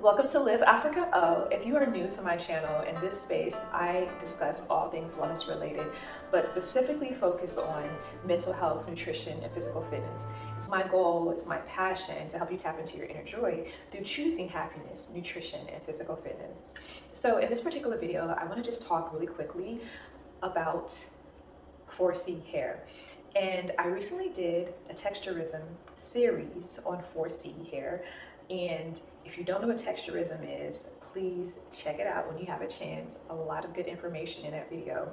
Welcome to Live Africa O. If you are new to my channel, in this space, I discuss all things wellness related, but specifically focus on mental health, nutrition, and physical fitness. It's my goal, it's my passion to help you tap into your inner joy through choosing happiness, nutrition, and physical fitness. So in this particular video, I want to just talk really quickly about 4C hair. And I recently did a texturism series on 4C hair. And if you don't know what texturism is, please check it out when you have a chance. A lot of good information in that video.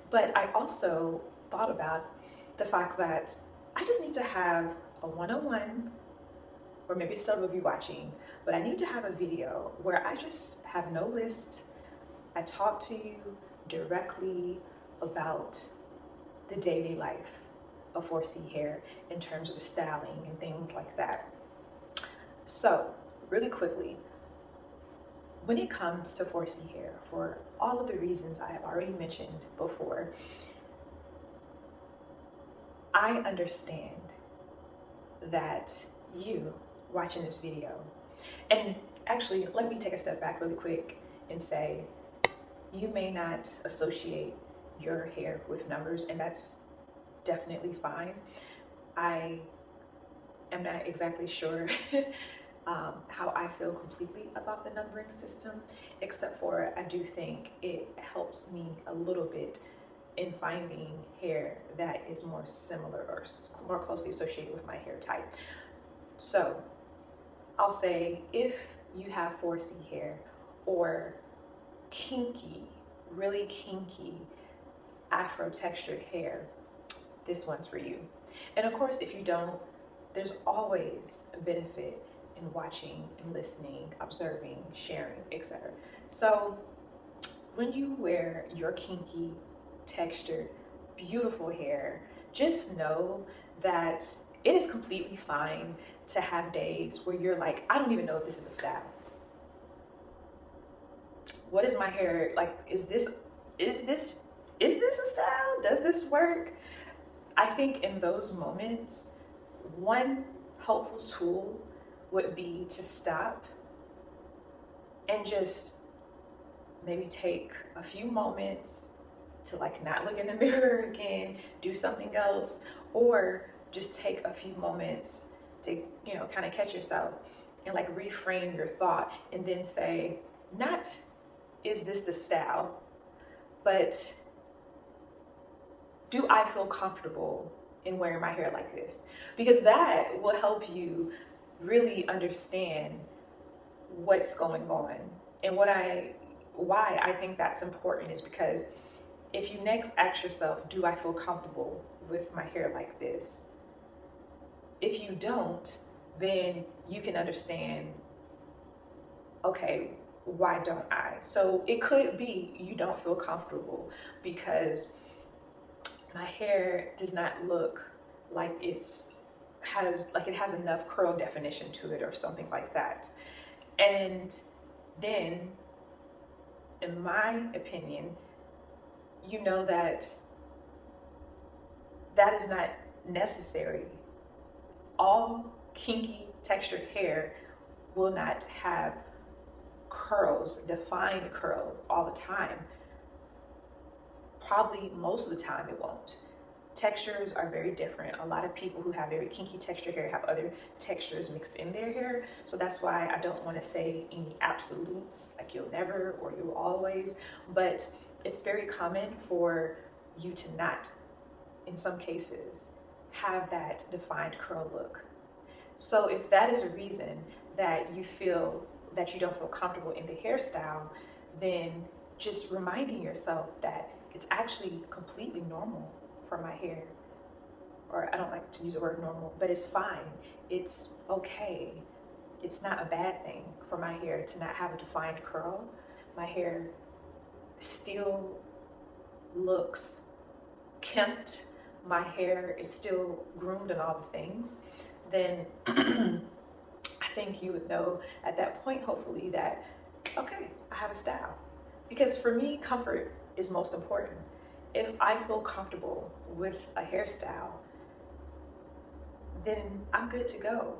But I also thought about the fact that I just need to have a one-on-one, or maybe several of you watching, but I need to have a video where I just have no list. I talk to you directly about the daily life of 4C hair in terms of the styling and things like that. So, really quickly, when it comes to 4C hair, for all of the reasons I have already mentioned before, I understand that you watching this video, and actually, let me take a step back really quick and say, you may not associate your hair with numbers, and that's definitely fine. I am not exactly sure how I feel completely about the numbering system, except for I do think it helps me a little bit in finding hair that is more similar or more closely associated with my hair type. So I'll say if you have 4C hair or kinky, really kinky Afro textured hair, this one's for you. And of course, if you don't, there's always a benefit in watching and listening, observing, sharing, etc. So when you wear your kinky, textured, beautiful hair, just know that it is completely fine to have days where you're like, I don't even know if this is a style. What is my hair like? Is this a style? Does this work? I think in those moments, one helpful tool would be to stop and just maybe take a few moments to not look in the mirror again, do something else, or just take a few moments to, kind of catch yourself and reframe your thought and then say, not, is this the style, but do I feel comfortable in wearing my hair like this? Because that will help you really understand what's going on. And why I think that's important is because if you next ask yourself, do I feel comfortable with my hair like this? If you don't, then you can understand, okay, why don't I? So it could be you don't feel comfortable because my hair does not look like it has enough curl definition to it or something like that. And then, in my opinion, you know that is not necessary. All kinky textured hair will not have curls, defined curls all the time. Probably most of the time it won't. Textures are very different. A lot of people who have very kinky texture hair have other textures mixed in their hair. So that's why I don't want to say any absolutes, like you'll never or you'll always, but it's very common for you to not, in some cases, have that defined curl look. So if that is a reason that you feel that you don't feel comfortable in the hairstyle, then just reminding yourself that it's actually completely normal for my hair, or I don't like to use the word normal, but it's fine. It's okay. It's not a bad thing for my hair to not have a defined curl. My hair still looks kempt. My hair is still groomed and all the things. Then I think you would know at that point, hopefully, that, okay, I have a style. Because for me, comfort is most important. If I feel comfortable with a hairstyle, then I'm good to go.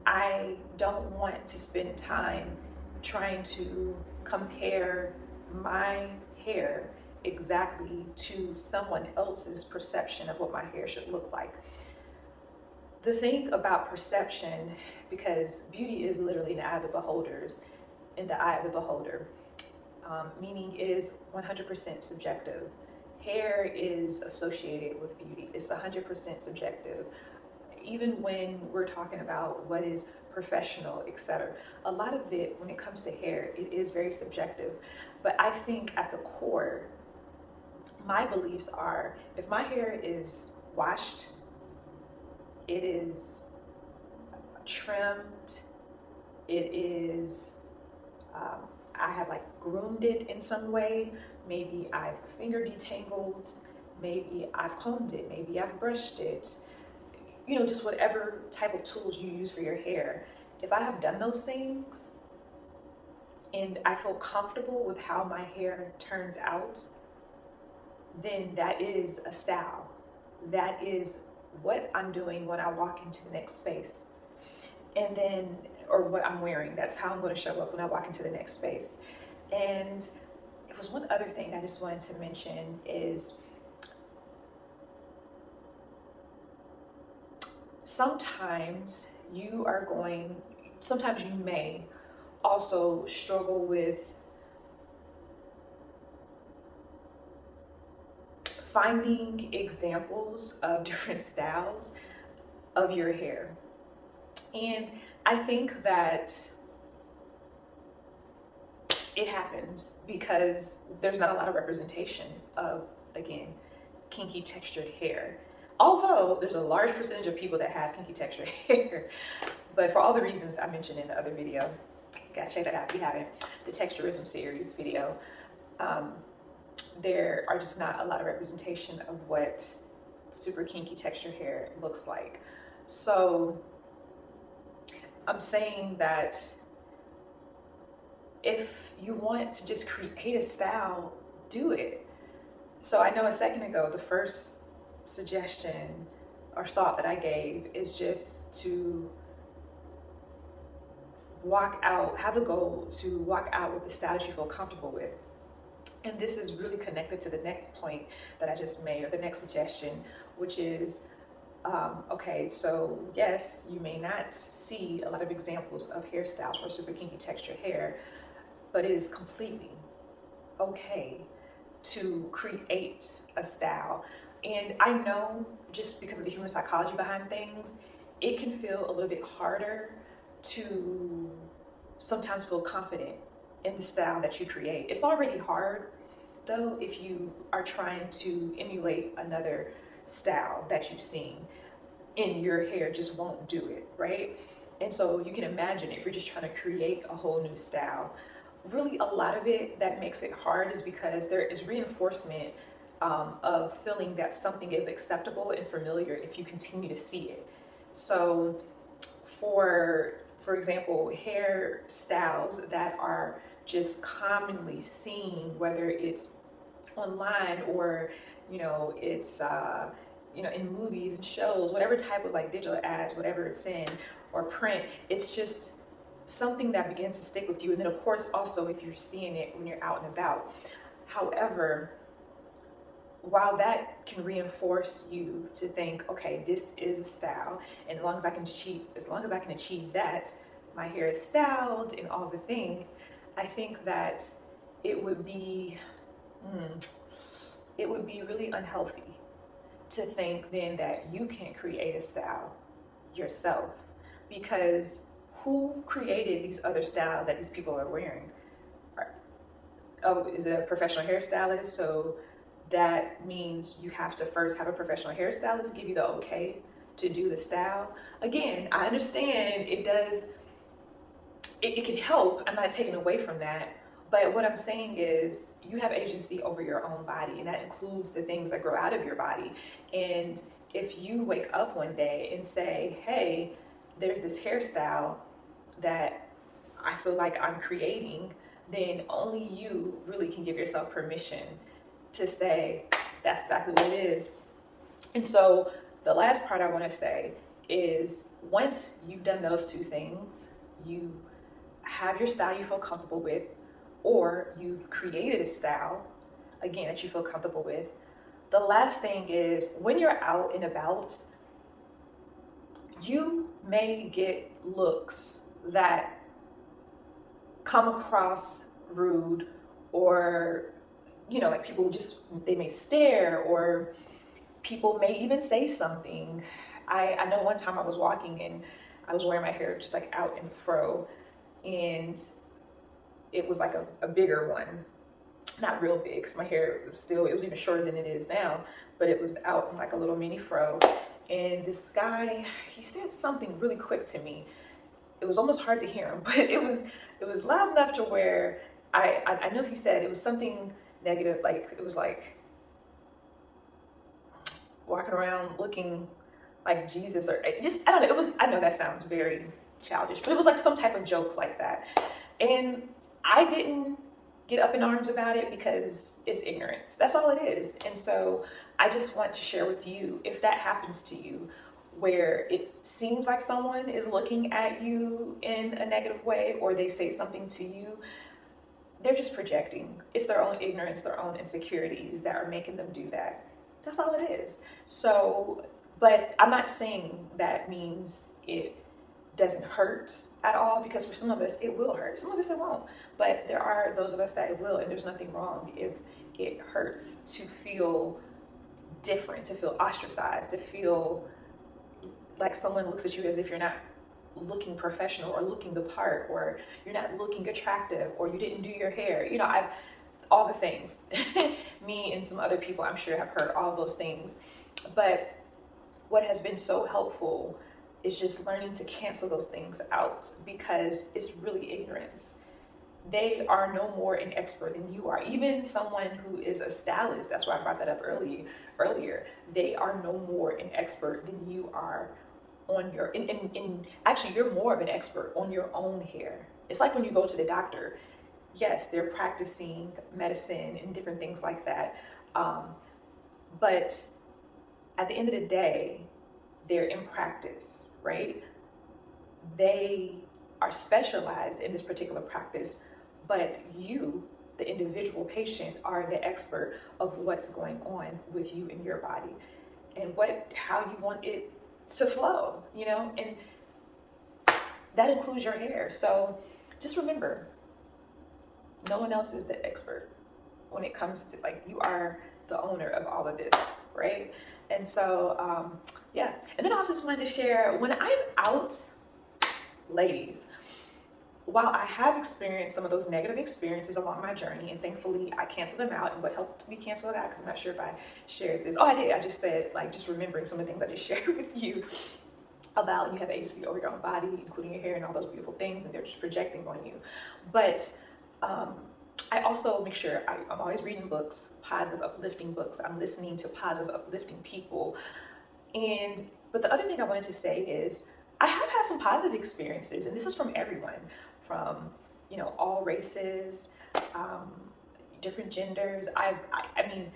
I don't want to spend time trying to compare my hair exactly to someone else's perception of what my hair should look like. The thing about perception, because beauty is literally in the eye of the beholders, in the eye of the beholder, meaning it is 100% subjective. Hair is associated with beauty. It's 100% subjective. Even when we're talking about what is professional, etc., a lot of it, when it comes to hair, it is very subjective. But I think at the core, my beliefs are, if my hair is washed, it is trimmed, it is, I have like groomed it in some way, maybe I've finger detangled, maybe I've combed it, maybe I've brushed it, you know, just whatever type of tools you use for your hair. If I have done those things and I feel comfortable with how my hair turns out, then that is a style. That is what I'm doing when I walk into the next space. And then, or what I'm wearing, that's how I'm going to show up when I walk into the next space. And it was one other thing I just wanted to mention is sometimes you may also struggle with finding examples of different styles of your hair. And I think that it happens because there's not a lot of representation of, again, kinky textured hair. Although there's a large percentage of people that have kinky textured hair, but for all the reasons I mentioned in the other video, gotta check that out if you haven't, the texturism series video, there are just not a lot of representation of what super kinky textured hair looks like. So I'm saying that if you want to just create a style, do it. So I know a second ago, the first suggestion or thought that I gave is just to walk out, have a goal to walk out with the style that you feel comfortable with. And this is really connected to the next point that I just made, or the next suggestion, which is, okay, so yes, you may not see a lot of examples of hairstyles for super kinky textured hair, but it is completely okay to create a style. And I know, just because of the human psychology behind things, it can feel a little bit harder to sometimes feel confident in the style that you create. It's already hard, though, if you are trying to emulate another style that you've seen, and your hair just won't do it, right? And so you can imagine if you're just trying to create a whole new style, really a lot of it that makes it hard is because there is reinforcement of feeling that something is acceptable and familiar if you continue to see it. So for example, hairstyles that are just commonly seen, whether it's online or, you know, it's, you know, in movies and shows, whatever type of like digital ads, whatever it's in, or print, it's just something that begins to stick with you. And then of course, also if you're seeing it when you're out and about. However, while that can reinforce you to think, okay, this is a style, and as long as I can achieve that, my hair is styled and all the things, I think that it would be really unhealthy to think then that you can't create a style yourself, because who created these other styles that these people are wearing? Oh, is it a professional hairstylist? So that means you have to first have a professional hairstylist give you the okay to do the style. Again, I understand it can help. I'm not taking away from that. But what I'm saying is you have agency over your own body, and that includes the things that grow out of your body. And if you wake up one day and say, hey, there's this hairstyle that I feel like I'm creating, then only you really can give yourself permission to say, that's exactly what it is. And so the last part I want to say is once you've done those two things, you have your style you feel comfortable with, or you've created a style, again, that you feel comfortable with. The last thing is when you're out and about, you may get looks that come across rude, or, you know, like people just, they may stare, or people may even say something. I know one time I was walking and I was wearing my hair just like out in fro, and it was like a bigger one, not real big because my hair was still, it was even shorter than it is now, but it was out in like a little mini fro. And this guy, he said something really quick to me. It was almost hard to hear him, but it was loud enough to where I know he said it was something negative, like it was like walking around looking like Jesus, or just, I don't know, it was, I know that sounds very childish, but it was like some type of joke like that. And I didn't get up in arms about it because it's ignorance. That's all it is. And so I just want to share with you, if that happens to you, where it seems like someone is looking at you in a negative way, or they say something to you, they're just projecting. It's their own ignorance, their own insecurities that are making them do that. That's all it is. So, but I'm not saying that means it doesn't hurt at all, because for some of us it will hurt, some of us it won't, but there are those of us that it will, and there's nothing wrong if it hurts to feel different, to feel ostracized, to feel like someone looks at you as if you're not looking professional or looking the part, or you're not looking attractive, or you didn't do your hair. You know, I've all the things. Me and some other people I'm sure have heard all those things. But what has been so helpful is just learning to cancel those things out, because it's really ignorance. They are no more an expert than you are. Even someone who is a stylist, that's why I brought that up earlier, they are no more an expert than you are on your, actually you're more of an expert on your own hair. It's like when you go to the doctor, yes, they're practicing medicine and different things like that. But at the end of the day, they're in practice, right? They are specialized in this particular practice, but you, the individual patient, are the expert of what's going on with you in your body and how you want it to flow, you know, and that includes your hair. So just remember, no one else is the expert when it comes to, like, you are the owner of all of this, right? And so, yeah. And then I also just wanted to share, when I'm out, ladies, while I have experienced some of those negative experiences along my journey, and thankfully I canceled them out, and what helped me cancel it out, because I'm not sure if I shared this. Oh, I did. I just said, like, just remembering some of the things I just shared with you about you have agency over your own body, including your hair and all those beautiful things, and they're just projecting on you. But I also make sure I'm always reading books, positive, uplifting books. I'm listening to positive, uplifting people. But the other thing I wanted to say is, I have had some positive experiences, and this is from everyone, from, you know, all races, different genders. I mean,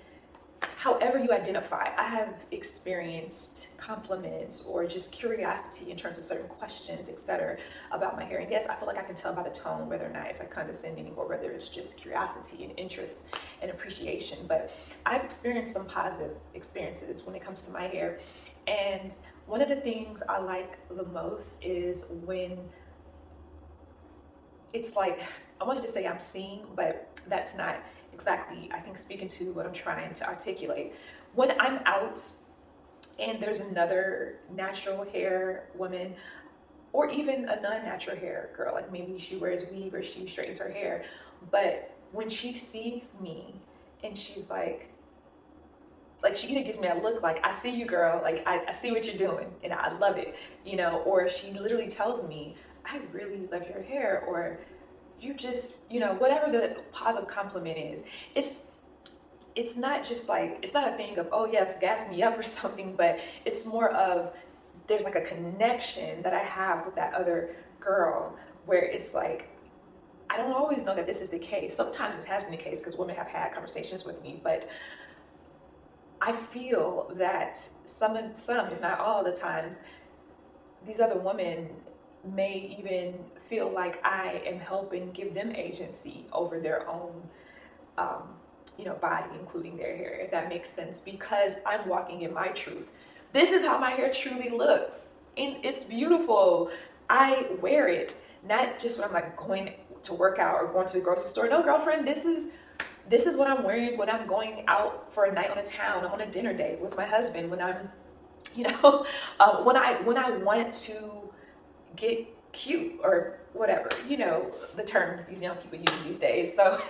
however you identify, I have experienced compliments or just curiosity in terms of certain questions, etc., about my hair. And yes, I feel like I can tell by the tone whether or not it's like condescending or whether it's just curiosity and interest and appreciation. But I've experienced some positive experiences when it comes to my hair. And one of the things I like the most is when it's like, I wanted to say I'm seen, but that's not exactly, I think, speaking to what I'm trying to articulate. When I'm out and there's another natural hair woman, or even a non-natural hair girl, like maybe she wears weave or she straightens her hair, but when she sees me and she's like she either gives me that look like, I see you, girl, like I see what you're doing and I love it, you know, or she literally tells me, I really love your hair, or you just, you know, whatever the positive compliment is, it's not just like, it's not a thing of, oh yes, gas me up or something, but it's more of, there's like a connection that I have with that other girl, where it's like, I don't always know that this is the case. Sometimes this has been the case because women have had conversations with me, but I feel that some, if not all the times, these other women may even feel like I am helping give them agency over their own, body, including their hair, if that makes sense, because I'm walking in my truth. This is how my hair truly looks, and it's beautiful. I wear it, not just when I'm like going to work out or going to the grocery store. No, girlfriend, this is what I'm wearing when I'm going out for a night on a town, on a dinner date with my husband, when I'm, when I want to get cute or whatever, the terms these young people use these days. So,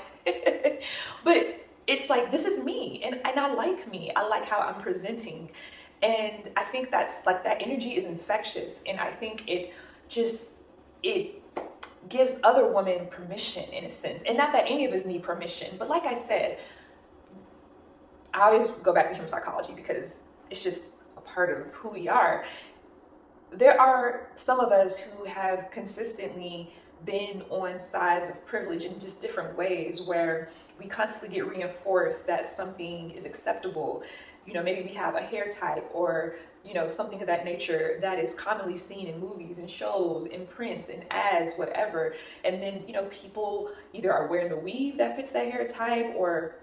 but it's like, this is me, and I like me. I like how I'm presenting. And I think that's like, that energy is infectious. And I think it gives other women permission, in a sense. And not that any of us need permission, but like I said, I always go back to human psychology because it's just a part of who we are. There are some of us who have consistently been on sides of privilege in just different ways, where we constantly get reinforced that something is acceptable. Maybe we have a hair type or, something of that nature that is commonly seen in movies and shows, in prints and ads, whatever. And then, people either are wearing the weave that fits that hair type, or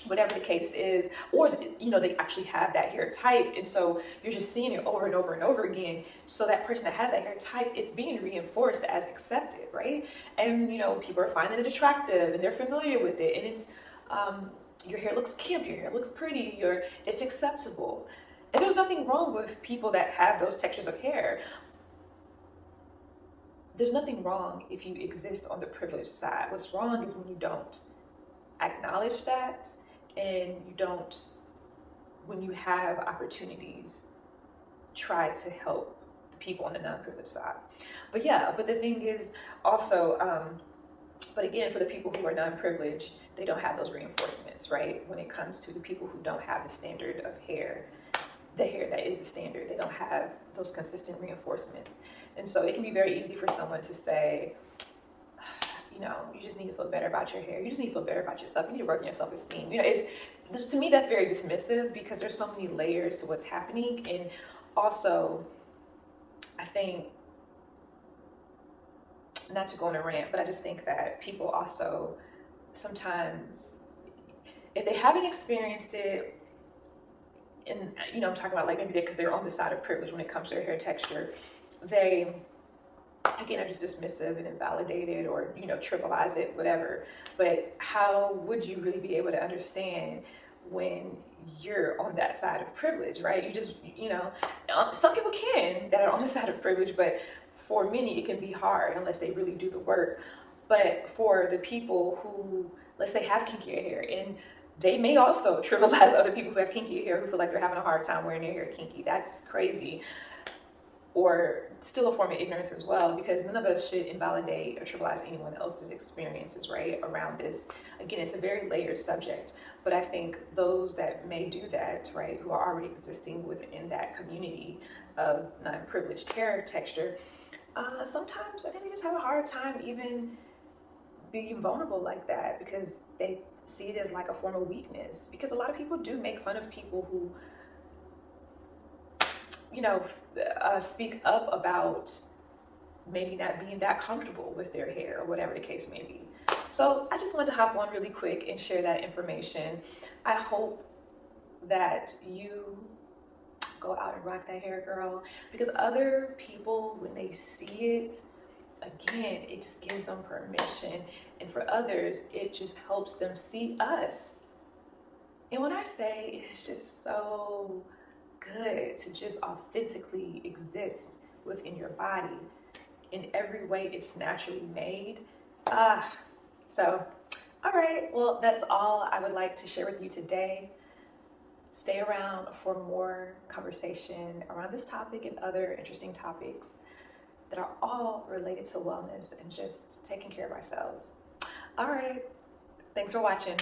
whatever the case is, or they actually have that hair type, and so you're just seeing it over and over and over again. So that person that has that hair type, it's being reinforced as accepted, right? And people are finding it attractive, and they're familiar with it, and it's your hair looks cute, your hair looks pretty, it's acceptable. And there's nothing wrong with people that have those textures of hair. There's nothing wrong if you exist on the privileged side. What's wrong is when you don't acknowledge that, and when you have opportunities, try to help the people on the non-privileged side. But the thing is also, but again, for the people who are non-privileged, they don't have those reinforcements, right? When it comes to the people who don't have the standard of hair, the hair that is the standard, they don't have those consistent reinforcements. And so it can be very easy for someone to say, you just need to feel better about your hair. You just need to feel better about yourself. You need to work on your self-esteem. To me, that's very dismissive, because there's so many layers to what's happening. And also, I think, not to go on a rant, but I just think that people also sometimes, if they haven't experienced it, and I'm talking about like maybe because they're on the side of privilege when it comes to their hair texture, they again are just dismissive and invalidated, or trivialize it, whatever. But how would you really be able to understand when you're on that side of privilege, right? You just, some people can, that are on the side of privilege, but for many it can be hard unless they really do the work. But for the people who, let's say, have kinkier hair, and they may also trivialize other people who have kinkier hair, who feel like they're having a hard time wearing their hair kinky. That's crazy. Or still a form of ignorance as well, because none of us should invalidate or trivialize anyone else's experiences, right, around this. Again, it's a very layered subject, but I think those that may do that, right, who are already existing within that community of non-privileged hair texture, sometimes I think they just have a hard time even being vulnerable like that, because they see it as like a form of weakness. Because a lot of people do make fun of people who speak up about maybe not being that comfortable with their hair, or whatever the case may be. So I just wanted to hop on really quick and share that information. I hope that you go out and rock that hair, girl, because other people, when they see it, again, it just gives them permission. And for others, it just helps them see us. And when I say, it's just so good to just authentically exist within your body in every way it's naturally made. So, all right, well, that's all I would like to share with you today. Stay around for more conversation around this topic and other interesting topics that are all related to wellness and just taking care of ourselves. All right, thanks for watching.